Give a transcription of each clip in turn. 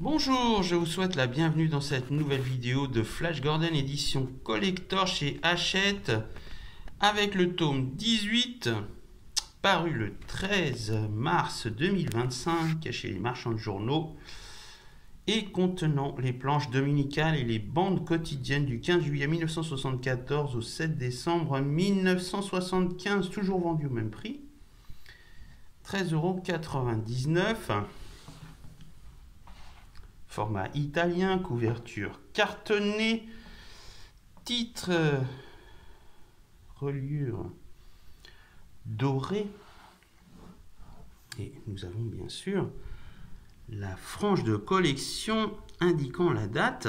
Bonjour, je vous souhaite la bienvenue dans cette nouvelle vidéo de Flash Gordon édition collector chez Hachette avec le tome 18 paru le 13 mars 2025 chez les marchands de journaux et contenant les planches dominicales et les bandes quotidiennes du 15 juillet 1974 au 7 décembre 1975, toujours vendu au même prix, 13,99 €. Format italien, couverture cartonnée, titre reliure dorée. Et nous avons bien sûr la frange de collection indiquant la date.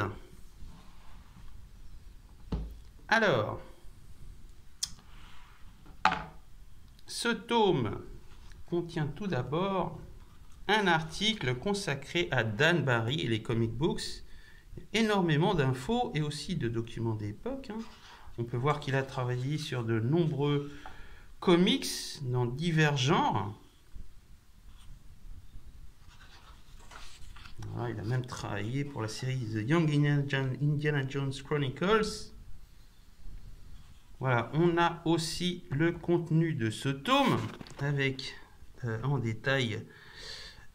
Alors, ce tome contient tout d'abord un article consacré à Dan Barry et les comic books, énormément d'infos et aussi de documents d'époque. On peut voir qu'il a travaillé sur de nombreux comics dans divers genres. Voilà, il a même travaillé pour la série The Young Indiana Jones Chronicles. Voilà, on a aussi le contenu de ce tome avec en détail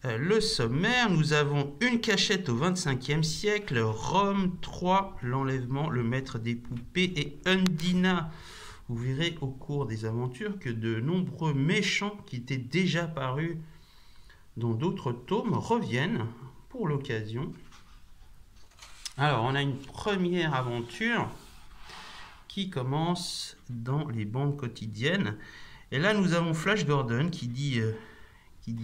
le sommaire. Nous avons une cachette au 25e siècle, Rome 3, l'enlèvement, le maître des poupées et Undina. Vous verrez au cours des aventures que de nombreux méchants qui étaient déjà parus dans d'autres tomes reviennent pour l'occasion. Alors, on a une première aventure qui commence dans les bandes quotidiennes. Et là, nous avons Flash Gordon qui dit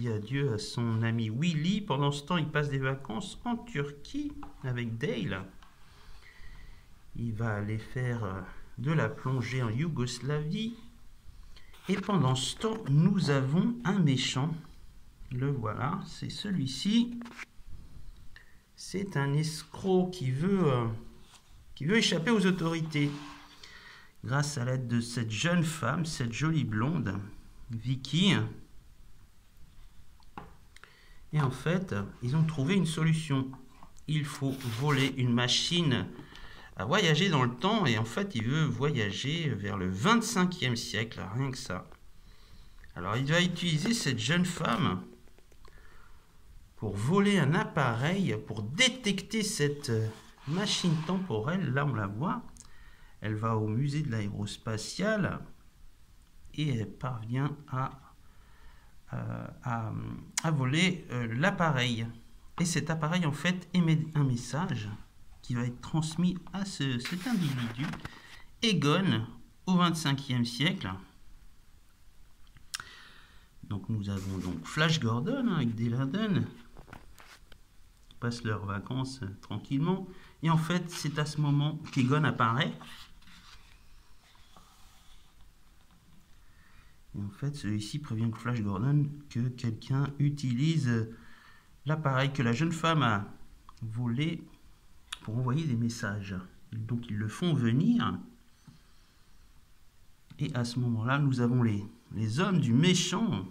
adieu à son ami Willy. Pendant ce temps, il passe des vacances en Turquie avec Dale. Il va aller faire de la plongée en Yougoslavie. Et pendant ce temps, nous avons un méchant. Le voilà, c'est celui-ci. C'est un escroc qui veut échapper aux autorités. Grâce à l'aide de cette jeune femme, cette jolie blonde, Vicky. Et en fait, ils ont trouvé une solution. Il faut voler une machine à voyager dans le temps. Et en fait, il veut voyager vers le 25e siècle, rien que ça. Alors, il va utiliser cette jeune femme pour voler un appareil, pour détecter cette machine temporelle. Là, on la voit. Elle va au musée de l'aérospatiale et elle parvient à voler l'appareil. Et cet appareil, en fait, émet un message qui va être transmis à cet individu, Egon, au 25e siècle. Donc nous avons donc Flash Gordon avec Dale qui passent leurs vacances tranquillement. Et en fait, c'est à ce moment qu'Egon apparaît. Et en fait, celui-ci prévient Flash Gordon que quelqu'un utilise l'appareil que la jeune femme a volé pour envoyer des messages. Donc ils le font venir. Et à ce moment-là, nous avons les hommes du méchant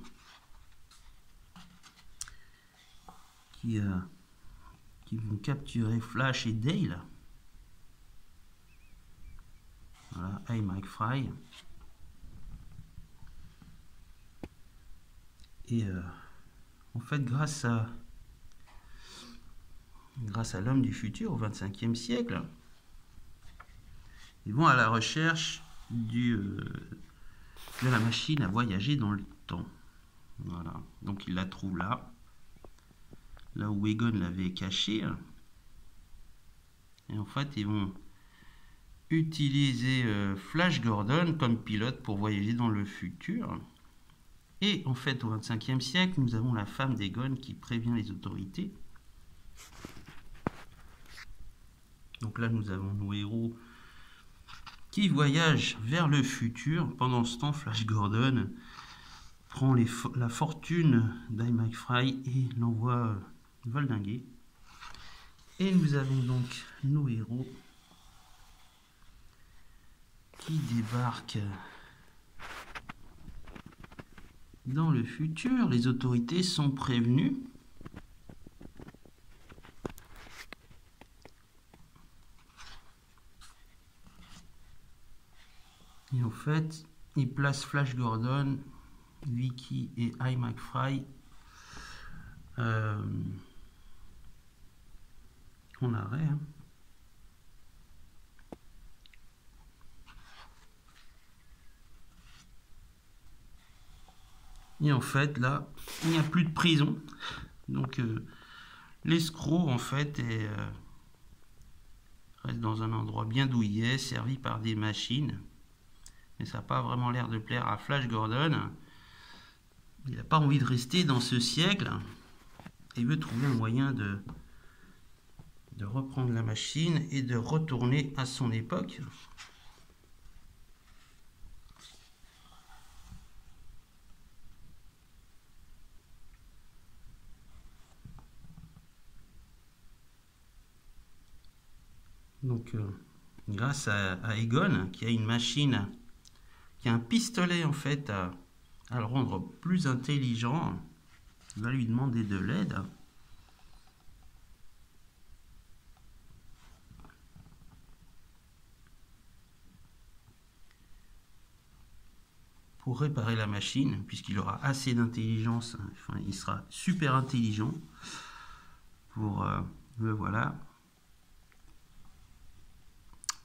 qui vont capturer Flash et Dale. Voilà, hey Mike Fry. Et en fait, grâce à l'homme du futur au 25e siècle, ils vont à la recherche de la machine à voyager dans le temps. Voilà, donc ils la trouvent là où Egon l'avait cachée. Et en fait, ils vont utiliser Flash Gordon comme pilote pour voyager dans le futur. Et en fait, au 25e siècle, nous avons la femme d'Egon qui prévient les autorités. Donc là, nous avons nos héros qui voyagent vers le futur. Pendant ce temps, Flash Gordon prend la fortune d'Mike Fry et l'envoie valdinguer. Et nous avons donc nos héros qui débarquent dans le futur. Les autorités sont prévenues. fait, il place Flash Gordon, Vicky et I McFly en arrêt. Hein. Et en fait, là, il n'y a plus de prison. Donc, l'escroc, en fait, reste dans un endroit bien douillet, servi par des machines. Mais ça n'a pas vraiment l'air de plaire à Flash Gordon. Il n'a pas envie de rester dans ce siècle. Il veut trouver un moyen de reprendre la machine et de retourner à son époque. Donc, grâce à Egon, qui a une machine, qui a un pistolet en fait à le rendre plus intelligent, il va lui demander de l'aide. Pour réparer la machine, puisqu'il aura assez d'intelligence, enfin, il sera super intelligent pour voilà,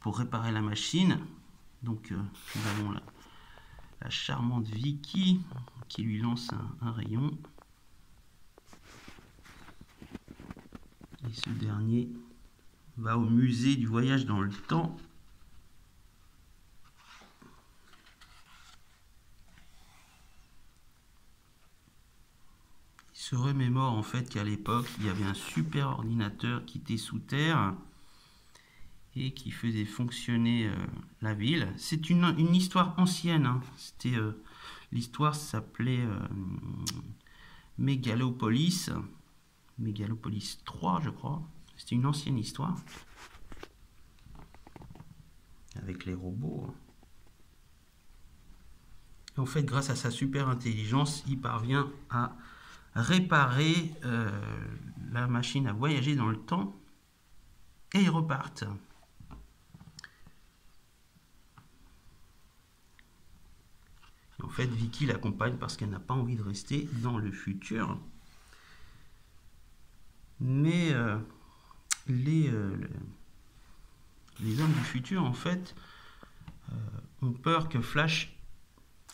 pour réparer la machine. Donc nous avons la charmante Vicky qui lui lance un rayon, et ce dernier va au musée du voyage dans le temps. Se remémore en fait qu'à l'époque il y avait un super ordinateur qui était sous terre et qui faisait fonctionner la ville. C'est une histoire ancienne, hein. C'était l'histoire s'appelait Megalopolis 3 je crois. C'était une ancienne histoire avec les robots. Et en fait, grâce à sa super intelligence, il parvient à réparer la machine à voyager dans le temps et ils repartent. Et en fait, Vicky l'accompagne parce qu'elle n'a pas envie de rester dans le futur. Mais les hommes du futur, en fait, ont peur que Flash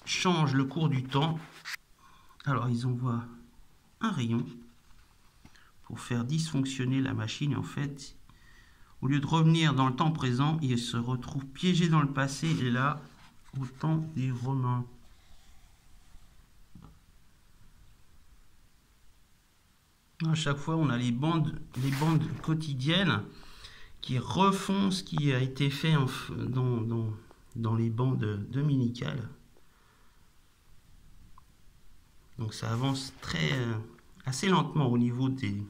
change le cours du temps. Alors, ils envoient un rayon pour faire dysfonctionner la machine. En fait, au lieu de revenir dans le temps présent, il se retrouve piégé dans le passé et là, au temps des Romains. À chaque fois, on a les bandes quotidiennes qui refont ce qui a été fait dans les bandes dominicales. Donc ça avance assez lentement au niveau des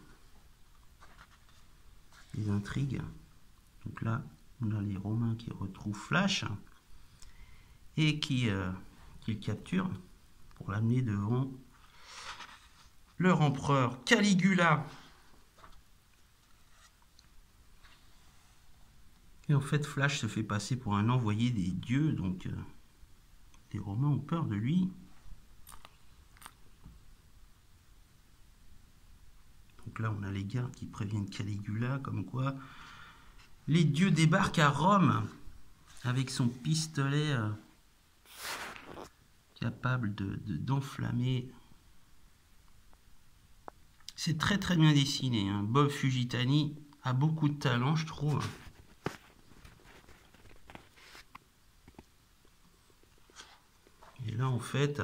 intrigues. Donc là, on a les Romains qui retrouvent Flash et qui le capturent pour l'amener devant leur empereur Caligula. Et en fait, Flash se fait passer pour un envoyé des dieux, donc les Romains ont peur de lui. Donc là, on a les gardes qui préviennent Caligula, comme quoi les dieux débarquent à Rome avec son pistolet capable d'enflammer. C'est très très bien dessiné, hein. Bob Fugitani a beaucoup de talent, je trouve. Et là, en fait,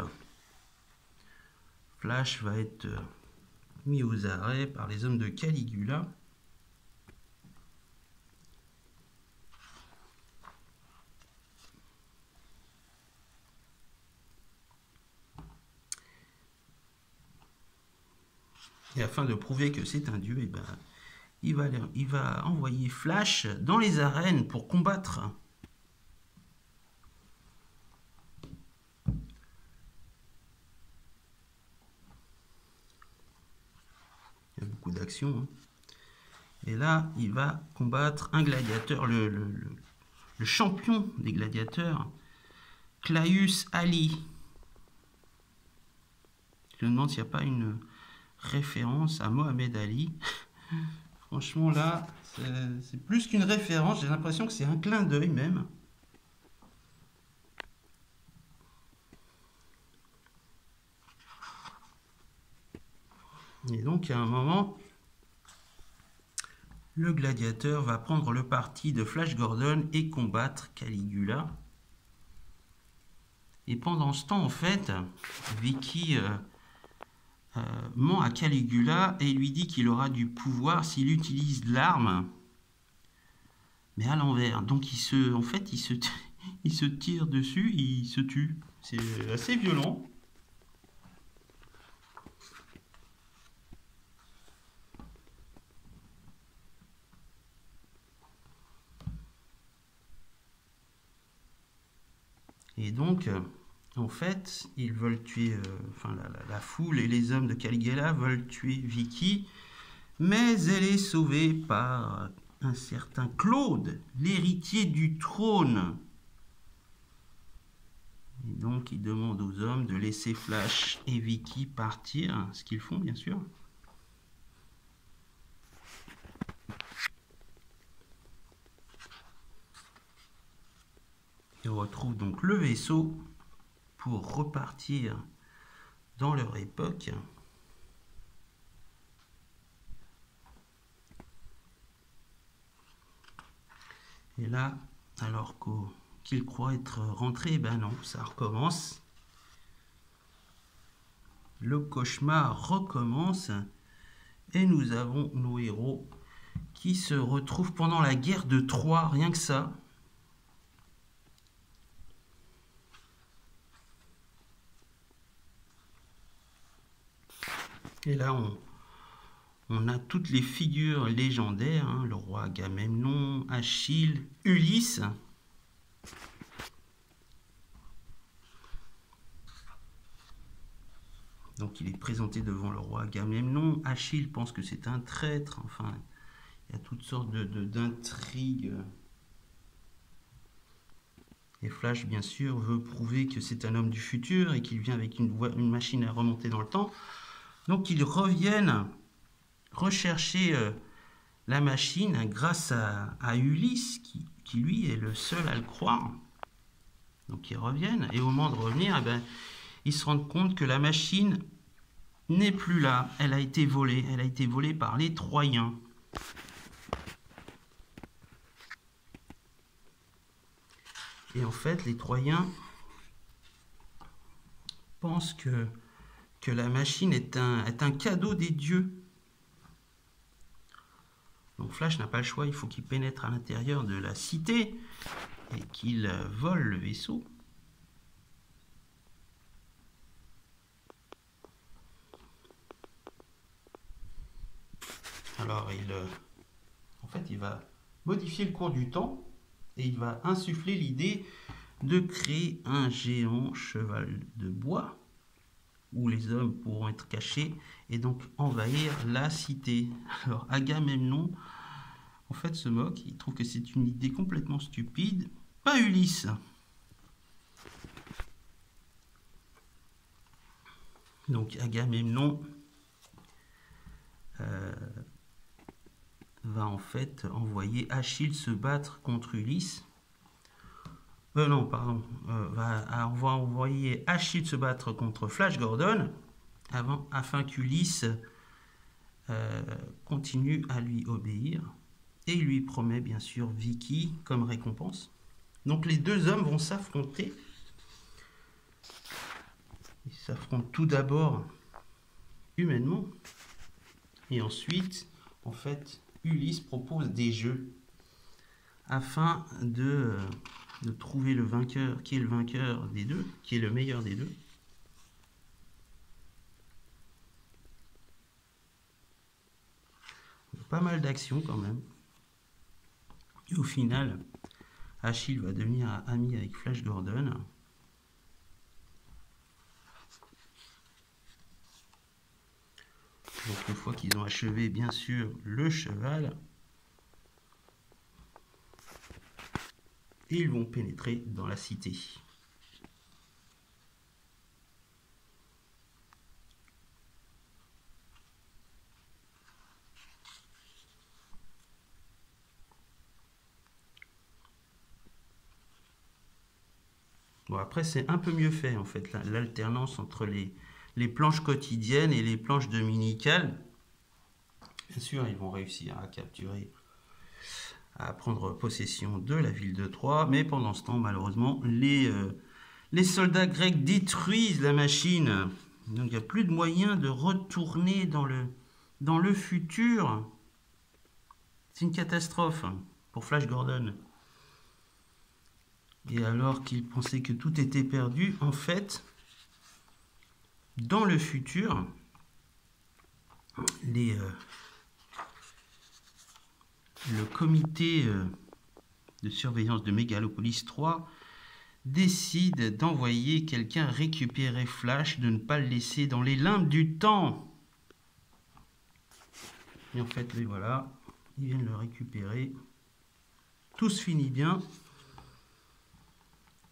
Flash va être mis aux arrêts par les hommes de Caligula. Et afin de prouver que c'est un dieu, eh ben, il va envoyer Flash dans les arènes pour combattre. Il y a beaucoup d'action, hein. Et là, il va combattre un gladiateur, le champion des gladiateurs, Claius Ali. Je me demande s'il n'y a pas une référence à Mohamed Ali. Franchement, là, c'est plus qu'une référence. J'ai l'impression que c'est un clin d'œil même. Et donc, à un moment, le gladiateur va prendre le parti de Flash Gordon et combattre Caligula. Et pendant ce temps, en fait, Vicky ment à Caligula et lui dit qu'il aura du pouvoir s'il utilise l'arme, mais à l'envers. Donc, il se tire dessus, il se tue. C'est assez violent. Et donc, en fait, ils veulent tuer, la foule et les hommes de Caligula veulent tuer Vicky, mais elle est sauvée par un certain Claude, l'héritier du trône. Et donc, il demande aux hommes de laisser Flash et Vicky partir, ce qu'ils font, bien sûr. Ils retrouvent donc le vaisseau pour repartir dans leur époque. Et là, alors qu'ils croient être rentrés, ben non, ça recommence. Le cauchemar recommence et nous avons nos héros qui se retrouvent pendant la guerre de Troie, rien que ça. Et là, on a toutes les figures légendaires, hein, le roi Agamemnon, Achille, Ulysse. Donc il est présenté devant le roi Agamemnon. Achille pense que c'est un traître. Enfin, il y a toutes sortes d'intrigues. Et Flash, bien sûr, veut prouver que c'est un homme du futur et qu'il vient avec une machine à remonter dans le temps. Donc ils reviennent rechercher la machine grâce à Ulysse, qui lui est le seul à le croire. Donc ils reviennent, et au moment de revenir, ils se rendent compte que la machine n'est plus là. Elle a été volée par les Troyens. Et en fait, les Troyens pensent que la machine est un cadeau des dieux. Donc Flash n'a pas le choix, il faut qu'il pénètre à l'intérieur de la cité et qu'il vole le vaisseau. Alors il va modifier le cours du temps et il va insuffler l'idée de créer un géant cheval de bois où les hommes pourront être cachés et donc envahir la cité. Alors Agamemnon, en fait, se moque, il trouve que c'est une idée complètement stupide. Pas Ulysse. Donc Agamemnon va en fait envoyer Achille se battre contre Ulysse. Non, pardon. Va envoyer Achille se battre contre Flash Gordon afin qu'Ulysse continue à lui obéir. Et il lui promet bien sûr Vicky comme récompense. Donc les deux hommes vont s'affronter. Ils s'affrontent tout d'abord humainement. Et ensuite, en fait, Ulysse propose des jeux afin de trouver le vainqueur, qui est le vainqueur des deux, qui est le meilleur des deux. Pas mal d'actions quand même. Et au final, Achille va devenir ami avec Flash Gordon. Donc une fois qu'ils ont achevé bien sûr le cheval, ils vont pénétrer dans la cité. Bon, après, c'est un peu mieux fait, en fait, l'alternance entre les planches quotidiennes et les planches dominicales. Bien sûr, ils vont réussir à capturer, à prendre possession de la ville de Troie, mais pendant ce temps, malheureusement, les soldats grecs détruisent la machine. Donc, il n'y a plus de moyen de retourner dans le futur. C'est une catastrophe pour Flash Gordon. Et alors qu'il pensait que tout était perdu, en fait, dans le futur, le comité de surveillance de Mégalopolis 3 décide d'envoyer quelqu'un récupérer Flash, de ne pas le laisser dans les limbes du temps. Et en fait, les voilà, ils viennent le récupérer. Tout se finit bien.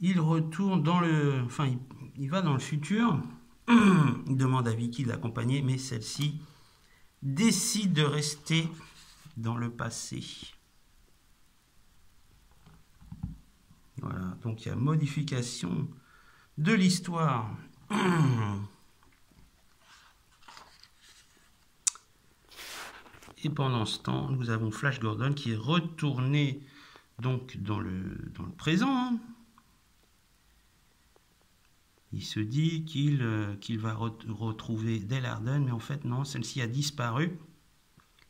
Il retourne dans le... Enfin, il va dans le futur. Il demande à Vicky de l'accompagner, mais celle-ci décide de rester dans le passé. Voilà, donc il y a modification de l'histoire. Et pendant ce temps, nous avons Flash Gordon qui est retourné donc dans le présent. Hein. Il se dit qu'il va retrouver Dale Arden, mais en fait non, celle-ci a disparu.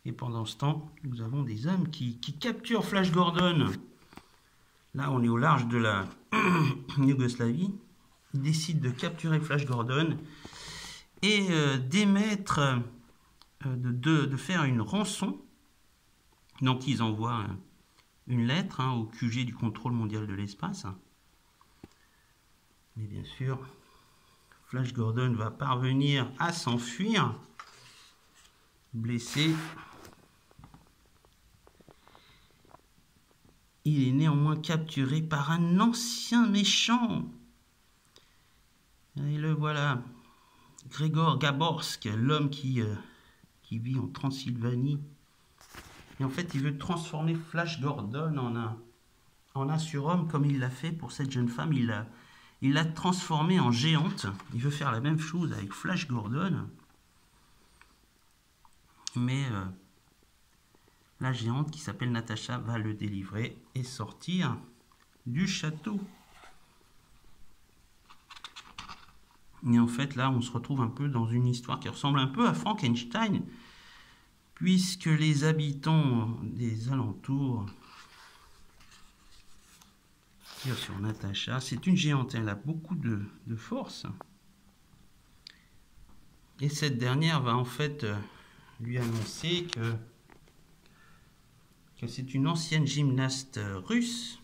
Et pendant ce temps, nous avons des hommes qui capturent Flash Gordon. Là, on est au large de la Yougoslavie. Ils décident de capturer Flash Gordon et d'émettre, de faire une rançon. Donc, ils envoient une lettre au QG du contrôle mondial de l'espace. Mais bien sûr, Flash Gordon va parvenir à s'enfuir, blessé. Il est néanmoins capturé par un ancien méchant. Et le voilà, Grégor Gaborsk, l'homme qui vit en Transylvanie. Et en fait, il veut transformer Flash Gordon en un surhomme, comme il l'a fait pour cette jeune femme. Il l'a transformée en géante. Il veut faire la même chose avec Flash Gordon. Mais la géante qui s'appelle Natasha va le délivrer et sortir du château. Et en fait, là, on se retrouve un peu dans une histoire qui ressemble un peu à Frankenstein, puisque les habitants des alentours... Sur Natasha, c'est une géante, elle a beaucoup de force. Et cette dernière va en fait lui annoncer que c'est une ancienne gymnaste russe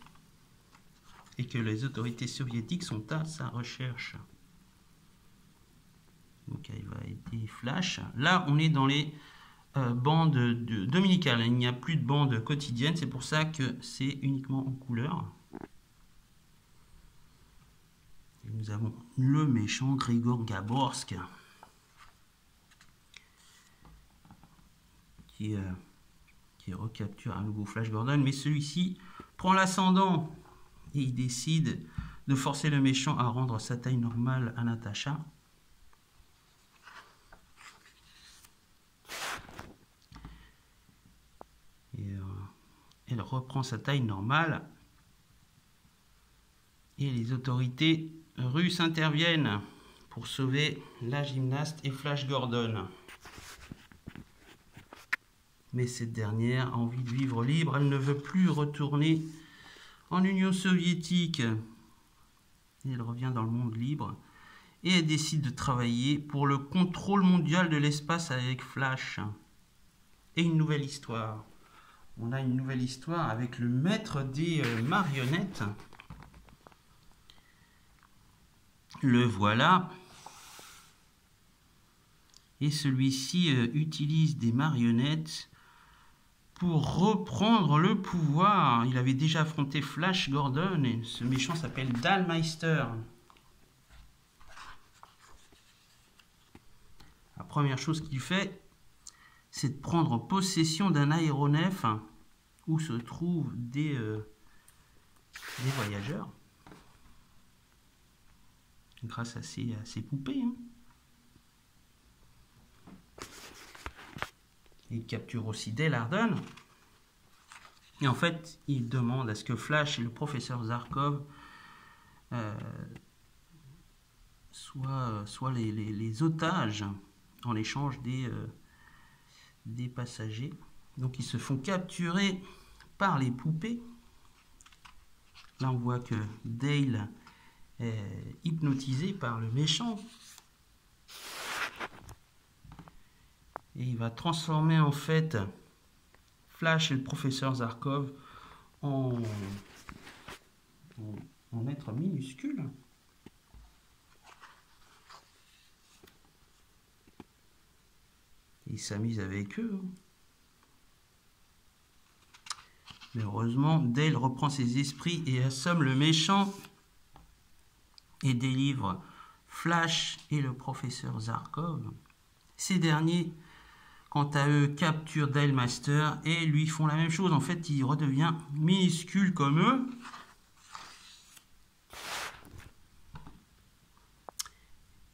et que les autorités soviétiques sont à sa recherche. Donc elle va aider Flash. Là, on est dans les bandes dominicales. Il n'y a plus de bandes quotidiennes, c'est pour ça que c'est uniquement en couleur. Et nous avons le méchant Grégor Gaborsk qui recapture à nouveau Flash Gordon, mais celui-ci prend l'ascendant et il décide de forcer le méchant à rendre sa taille normale à Natasha. Et elle reprend sa taille normale et les autorités russes interviennent pour sauver la gymnaste et Flash Gordon. Mais cette dernière a envie de vivre libre, elle ne veut plus retourner en Union soviétique. Et elle revient dans le monde libre et elle décide de travailler pour le contrôle mondial de l'espace avec Flash. Et une nouvelle histoire. On a une nouvelle histoire avec le maître des marionnettes. Le voilà. Et celui-ci utilise des marionnettes pour reprendre le pouvoir. Il avait déjà affronté Flash Gordon et ce méchant s'appelle Dalmeister. La première chose qu'il fait, c'est de prendre possession d'un aéronef où se trouvent des voyageurs. grâce à ces poupées. Hein. Il capture aussi Dale Arden. Et en fait, il demande à ce que Flash et le professeur Zarkov soient les otages en échange des passagers. Donc ils se font capturer par les poupées. Là on voit que Dale est hypnotisé par le méchant. Et il va transformer en fait Flash et le professeur Zarkov en êtres minuscules. Il s'amuse avec eux. Mais heureusement, Dale reprend ses esprits et assomme le méchant et délivre Flash et le professeur Zarkov. Ces derniers, quant à eux, capturent Dale Master et lui font la même chose. En fait, il redevient minuscule comme eux.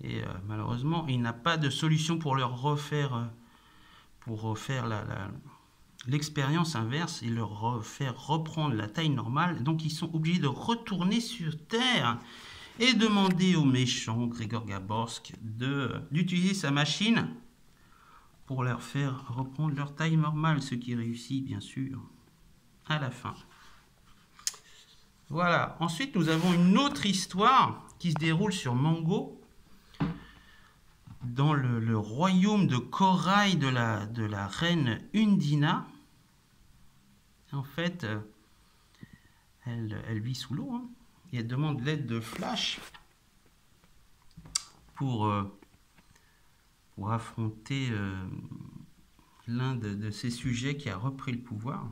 Et malheureusement, il n'a pas de solution pour leur refaire l'expérience inverse et leur faire reprendre la taille normale. Donc ils sont obligés de retourner sur Terre et demander au méchant Grigor Gaborsk d'utiliser sa machine pour leur faire reprendre leur taille normale, ce qui réussit bien sûr à la fin. Voilà, ensuite nous avons une autre histoire qui se déroule sur Mango, dans le royaume de corail de la reine Undina. En fait, elle vit sous l'eau, hein, et elle demande l'aide de Flash pour affronter l'un de ses sujets qui a repris le pouvoir.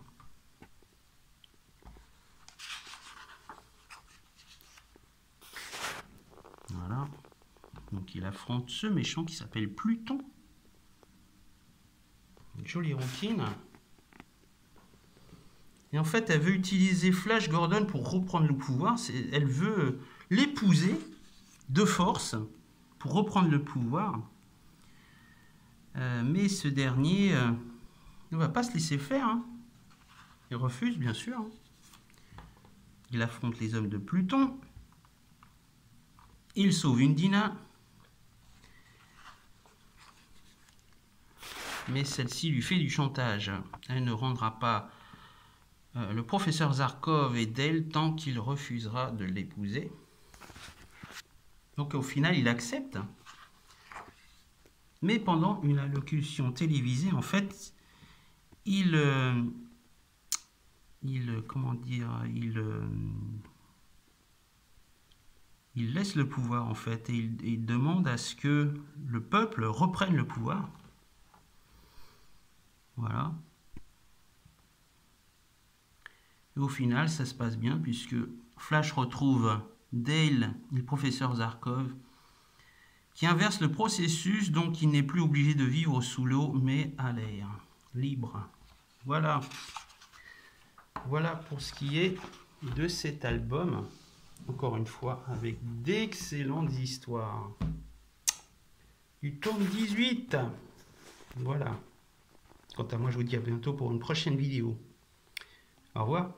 Voilà. Donc il affronte ce méchant qui s'appelle Pluton. Une jolie routine. Et en fait, elle veut utiliser Flash Gordon pour reprendre le pouvoir. Elle veut l'épouser de force pour reprendre le pouvoir. Mais ce dernier ne va pas se laisser faire. Hein. Il refuse, bien sûr. Hein. Il affronte les hommes de Pluton. Il sauve Undina. Mais celle-ci lui fait du chantage. Elle ne rendra pas le professeur Zarkov et Dale tant qu'il refusera de l'épouser. Donc au final, il accepte. Mais pendant une allocution télévisée, en fait, il laisse le pouvoir, en fait, et il demande à ce que le peuple reprenne le pouvoir. Voilà. Et au final, ça se passe bien puisque Flash retrouve Dale et le professeur Zarkov qui inverse le processus, donc il n'est plus obligé de vivre sous l'eau mais à l'air, libre. Voilà. Voilà pour ce qui est de cet album. Encore une fois, avec d'excellentes histoires. Du tome 18. Voilà. Quant à moi, je vous dis à bientôt pour une prochaine vidéo. Au revoir.